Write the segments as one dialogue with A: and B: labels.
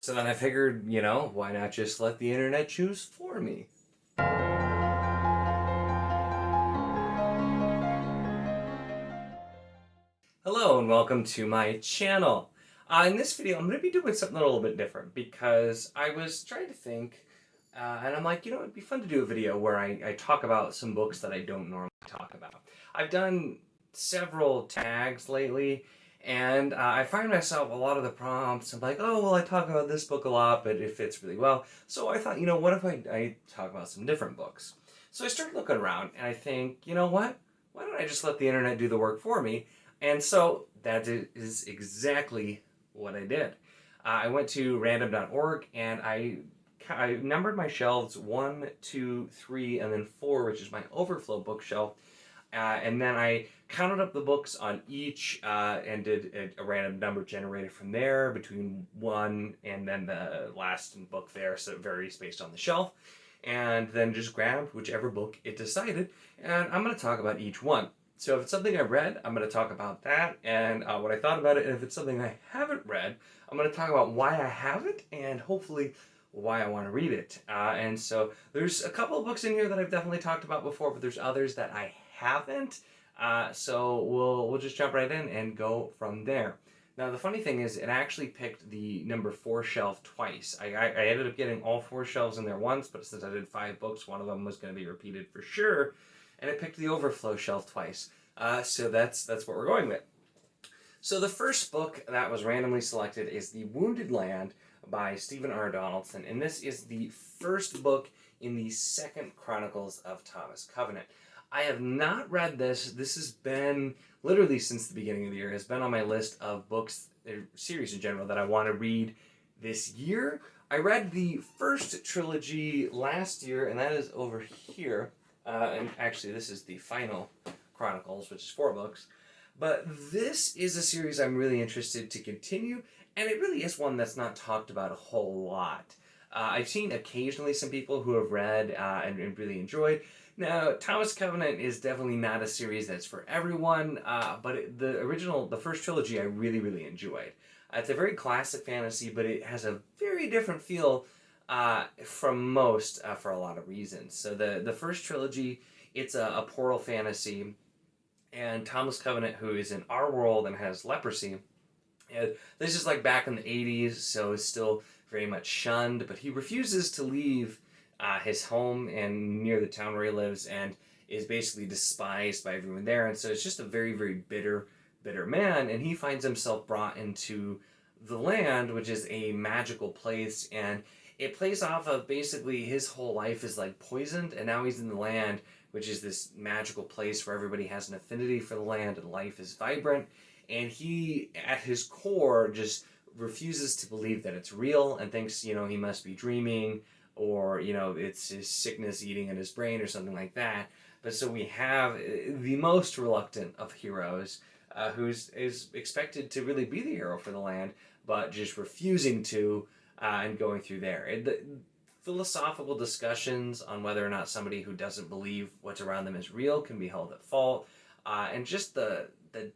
A: So then I figured, why not just let the internet choose for me? Hello and welcome to my channel. In this video, I'm going to be doing something a little bit different because I was trying to think, and I'm like, it'd be fun to do a video where I talk about some books that I don't normally talk about. I've done several tags lately, and I find myself a lot of the prompts, I'm like, oh, well, I talk about this book a lot, but it fits really well. So I thought, what if I talk about some different books? So I started looking around, and I think, you know what? Why don't I just let the internet do the work for me? And so that is exactly what I did. I went to random.org and I numbered my shelves 1, 2, 3, and then 4, which is my overflow bookshelf. And then I counted up the books on each and did a random number generated from there between 1 and then the last book there, so it varies based on the shelf. And then just grabbed whichever book it decided, and I'm going to talk about each one. So if it's something I read, I'm going to talk about that and what I thought about it. And if it's something I haven't read, I'm going to talk about why I haven't and hopefully why I want to read it. And so there's a couple of books in here that I've definitely talked about before, but there's others that I haven't. So we'll just jump right in and go from there. Now the funny thing is, it actually picked the number 4 shelf twice. I ended up getting all 4 shelves in there once, but since I did 5 books, one of them was going to be repeated for sure. And it picked the overflow shelf twice. So that's what we're going with. So the first book that was randomly selected is The Wounded Land by Stephen R. Donaldson. And this is the first book in the second Chronicles of Thomas Covenant. I have not read this. This has been, literally since the beginning of the year, has been on my list of books, series in general, that I want to read this year. I read the first trilogy last year, and that is over here. And actually, this is the final Chronicles, which is 4 books. But this is a series I'm really interested to continue, and it really is one that's not talked about a whole lot. I've seen occasionally some people who have read and really enjoyed. Now, Thomas Covenant is definitely not a series that's for everyone, but the first trilogy, I really, really enjoyed. It's a very classic fantasy, but it has a very different feel from most for a lot of reasons. So the first trilogy, it's a portal fantasy, and Thomas Covenant, who is in our world and has leprosy, and this is like back in the 80s, so is still very much shunned, but he refuses to leave his home and near the town where he lives, and is basically despised by everyone there, and so it's just a very, very bitter man, and he finds himself brought into the land, which is a magical place, and it plays off of basically his whole life is like poisoned, and now he's in the land, which is this magical place where everybody has an affinity for the land and life is vibrant. And he, at his core, just refuses to believe that it's real and thinks, he must be dreaming, or, it's his sickness eating at his brain or something like that. But so we have the most reluctant of heroes, is expected to really be the hero for the land, but just refusing to, and going through there. The philosophical discussions on whether or not somebody who doesn't believe what's around them is real can be held at fault, and just the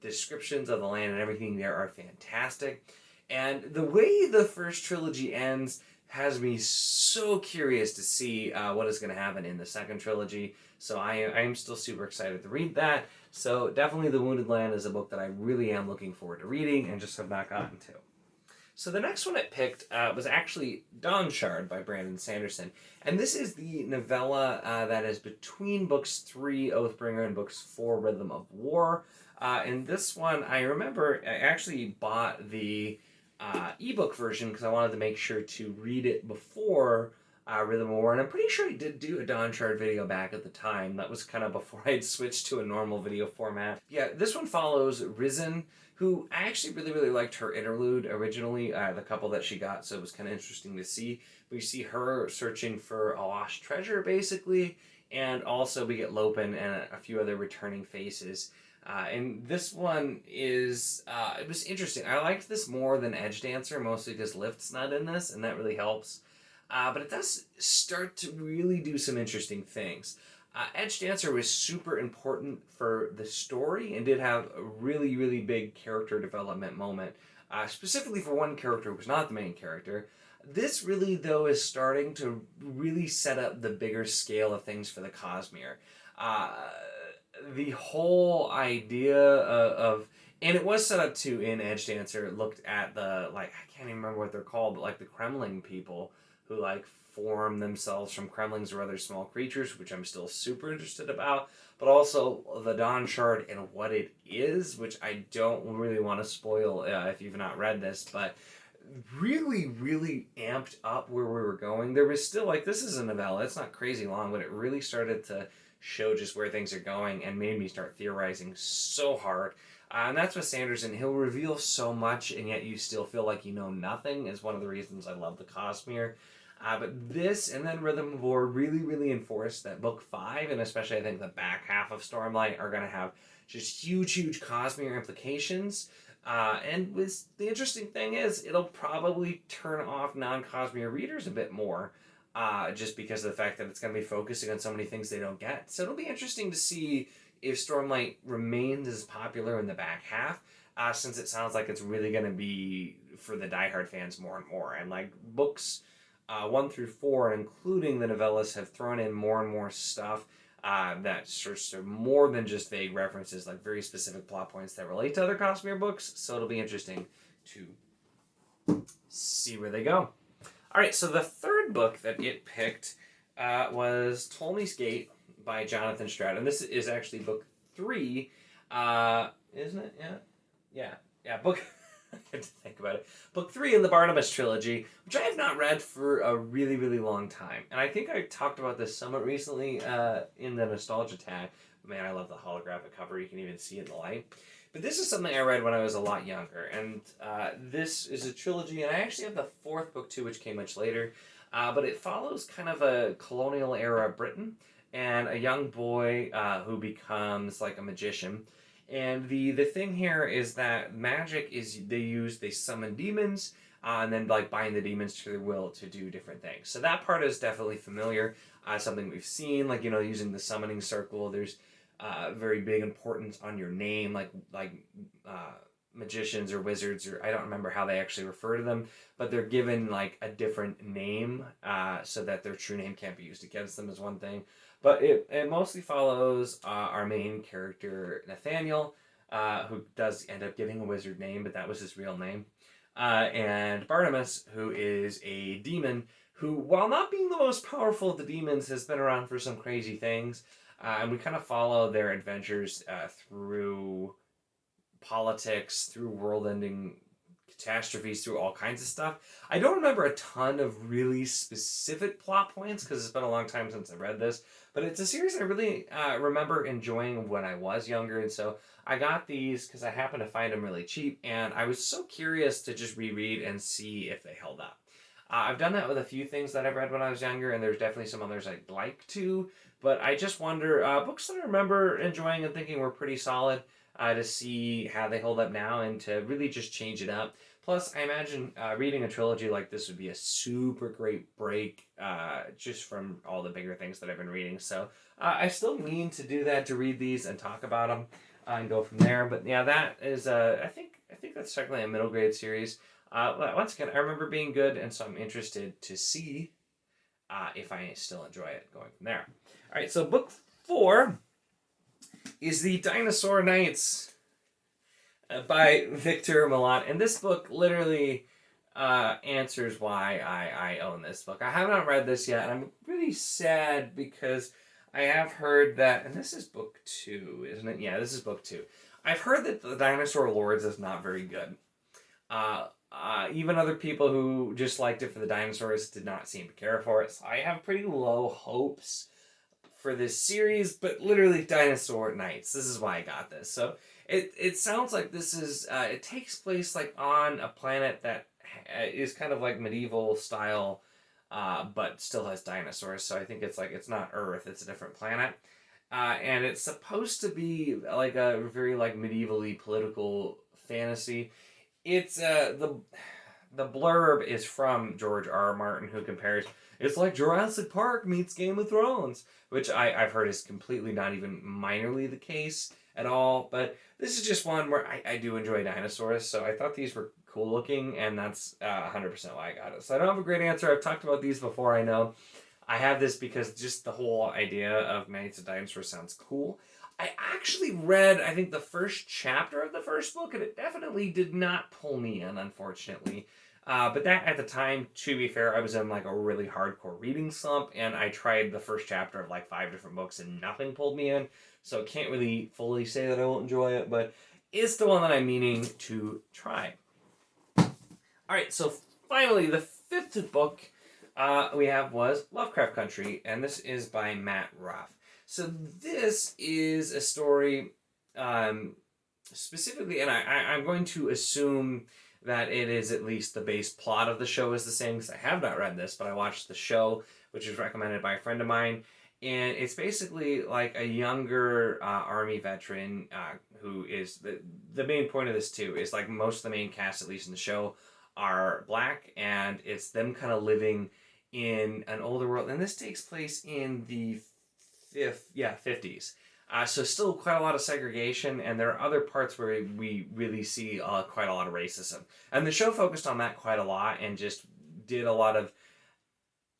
A: descriptions of the land and everything there are fantastic. And the way the first trilogy ends has me so curious to see what is going to happen in the second trilogy. So I am still super excited to read that. So definitely The Wounded Land is a book that I really am looking forward to reading and just have not gotten to. So the next one I picked was actually Donshard by Brandon Sanderson. And this is the novella that is between books 3, Oathbringer, and books 4, Rhythm of War. And this one, I remember I actually bought the ebook version because I wanted to make sure to read it before Rhythm of War. And I'm pretty sure I did do a Donshard video back at the time. That was kind of before I had switched to a normal video format. Yeah, this one follows Risen, who I actually really, really liked her interlude originally, the couple that she got, so it was kind of interesting to see. We see her searching for a lost treasure, basically, and also we get Lopin and a few other returning faces. And this one is, it was interesting. I liked this more than Edge Dancer, mostly because Lift's not in this, and that really helps. But it does start to really do some interesting things. Edge Dancer was super important for the story and did have a really, really big character development moment, specifically for one character who was not the main character. This really, though, is starting to really set up the bigger scale of things for the Cosmere. Uh, the whole idea of and it was set up too in Edge Dancer. It looked at the, like, I can't even remember what they're called, but like the Kremling people who like form themselves from Kremlings or other small creatures, which I'm still super interested about. But also the Donshard and what it is, which I don't really want to spoil if you've not read this, but really, really amped up where we were going. There was still, like, this is a novella, it's not crazy long, but it really started to show just where things are going and made me start theorizing so hard. And that's with Sanderson. He'll reveal so much, and yet you still feel like you know nothing, is one of the reasons I love the Cosmere. But this and then Rhythm of War really, really enforce that book 5, and especially I think the back half of Stormlight, are going to have just huge, huge Cosmere implications. And the interesting thing is, it'll probably turn off non-Cosmere readers a bit more, just because of the fact that it's going to be focusing on so many things they don't get. So it'll be interesting to see if Stormlight remains as popular in the back half, since it sounds like it's really going to be for the diehard fans more and more. And like books 1 through 4, including the novellas, have thrown in more and more stuff that sorts of more than just vague references, like very specific plot points that relate to other Cosmere books. So it'll be interesting to see where they go. All right, so the third book that it picked was Tommies Gate by Jonathan Stroud, and this is actually book 3, isn't it? Yeah. Book. I had to think about it. Book 3 in the Barnabas trilogy, which I have not read for a really, really long time. And I think I talked about this somewhat recently in the Nostalgia tag. Man, I love the holographic cover. You can even see it in the light. But this is something I read when I was a lot younger. And this is a trilogy, and I actually have the 4th book too, which came much later. But it follows kind of a colonial era Britain and a young boy who becomes like a magician. And the thing here is that magic is they summon demons and then like bind the demons to their will to do different things. So that part is definitely familiar, something we've seen, like, you know, using the summoning circle. There's very big importance on your name, like magicians or wizards, or I don't remember how they actually refer to them, but they're given like a different name so that their true name can't be used against them, is one thing. But it mostly follows our main character, Nathaniel, who does end up getting a wizard name, but that was his real name. And Barnabas, who is a demon, who, while not being the most powerful of the demons, has been around for some crazy things. And we kind of follow their adventures through politics, through world-ending catastrophes, through all kinds of stuff. I don't remember a ton of really specific plot points because it's been a long time since I read this, but it's a series I really remember enjoying when I was younger, and so I got these because I happened to find them really cheap, and I was so curious to just reread and see if they held up. I've done that with a few things that I've read when I was younger, and there's definitely some others I'd like to, but I just wonder, books that I remember enjoying and thinking were pretty solid, to see how they hold up now and to really just change it up. Plus, I imagine reading a trilogy like this would be a super great break just from all the bigger things that I've been reading. So I still mean to do that, to read these and talk about them and go from there. But yeah, that is, I think that's technically a middle grade series. Once again, I remember being good, and so I'm interested to see if I still enjoy it going from there. All right, so book 4 is the Dinosaur Knights by Victor Milan. And this book literally answers why I own this book. I have not read this yet, and I'm really sad because I have heard that, and this is book 2, isn't it? Yeah, this is book 2. I've heard that the Dinosaur Lords is not very good. Even other people who just liked it for the dinosaurs did not seem to care for it, so I have pretty low hopes for this series, but literally Dinosaur Knights. This is why I got this. So it sounds like this is, it takes place like on a planet that is kind of like medieval style, but still has dinosaurs. So I think it's like, it's not Earth, it's a different planet. And it's supposed to be like a very like medievally political fantasy. It's, the blurb is from George R. Martin, who compares, it's like Jurassic Park meets Game of Thrones, which I've heard is completely not even minorly the case at all. But this is just one where I do enjoy dinosaurs, so I thought these were cool looking, and that's 100% why I got it. So I don't have a great answer. I've talked about these before, I know. I have this because just the whole idea of Knights of Dinosaurs sounds cool. I actually read, I think, the first chapter of the first book, and it definitely did not pull me in, unfortunately. But that, at the time, to be fair, I was in like a really hardcore reading slump, and I tried the first chapter of like 5 different books, and nothing pulled me in. So I can't really fully say that I won't enjoy it, but it's the one that I'm meaning to try. Alright, so finally, the 5th book we have was Lovecraft Country, and this is by Matt Ruff. So this is a story, specifically, and I'm going to assume that it is at least the base plot of the show is the same, because I have not read this, but I watched the show, which was recommended by a friend of mine, and it's basically like a younger Army veteran who is, the main point of this too, is like most of the main cast, at least in the show, are black, and it's them kind of living in an older world, and this takes place in the 50s. So still quite a lot of segregation, and there are other parts where we really see quite a lot of racism. And the show focused on that quite a lot, and just did a lot of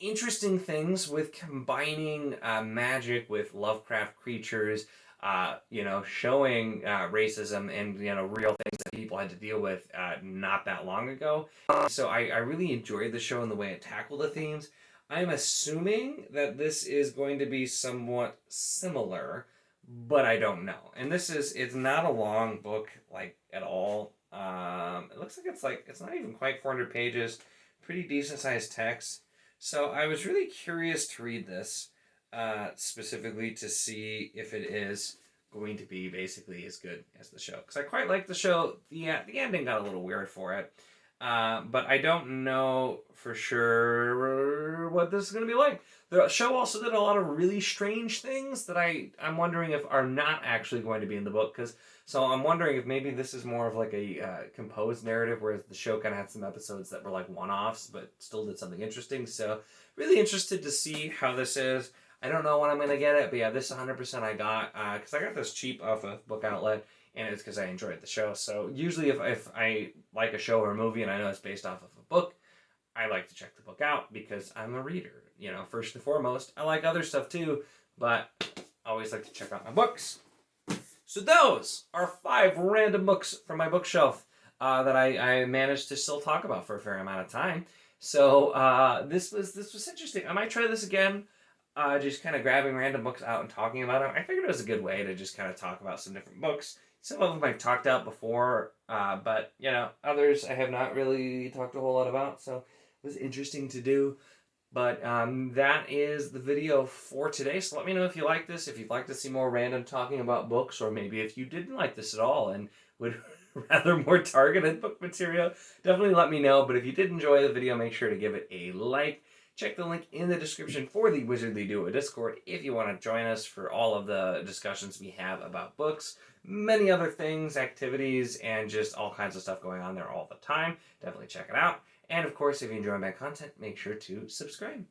A: interesting things with combining magic with Lovecraft creatures, showing racism and, real things that people had to deal with not that long ago. So I really enjoyed the show and the way it tackled the themes. I'm assuming that this is going to be somewhat similar, but I don't know. And it's not a long book, like, at all. It looks like it's not even quite 400 pages. Pretty decent sized text. So I was really curious to read this, specifically to see if it is going to be basically as good as the show. Because I quite like the show. The ending got a little weird for it. But I don't know for sure what this is going to be like. The show also did a lot of really strange things that I'm wondering if are not actually going to be in the book. So I'm wondering if maybe this is more of like a composed narrative, whereas the show kind of had some episodes that were like one-offs, but still did something interesting. So really interested to see how this is. I don't know when I'm going to get it, but yeah, this 100% I got, because I got this cheap off a book outlet, and it's because I enjoyed the show. So usually if I like a show or a movie and I know it's based off of a book, I like to check the book out because I'm a reader. First and foremost. I like other stuff too, but I always like to check out my books. So those are 5 random books from my bookshelf that I managed to still talk about for a fair amount of time. So this was interesting. I might try this again. Just kind of grabbing random books out and talking about them. I figured it was a good way to just kind of talk about some different books. Some of them I've talked out before, but, others I have not really talked a whole lot about, so it was interesting to do. But that is the video for today, so let me know if you like this, if you'd like to see more random talking about books, or maybe if you didn't like this at all and would rather more targeted book material, definitely let me know. But if you did enjoy the video, make sure to give it a like. Check the link in the description for the Wizardly Duo Discord if you want to join us for all of the discussions we have about books, many other things, activities, and just all kinds of stuff going on there all the time. Definitely check it out. And of course, if you enjoy my content, make sure to subscribe.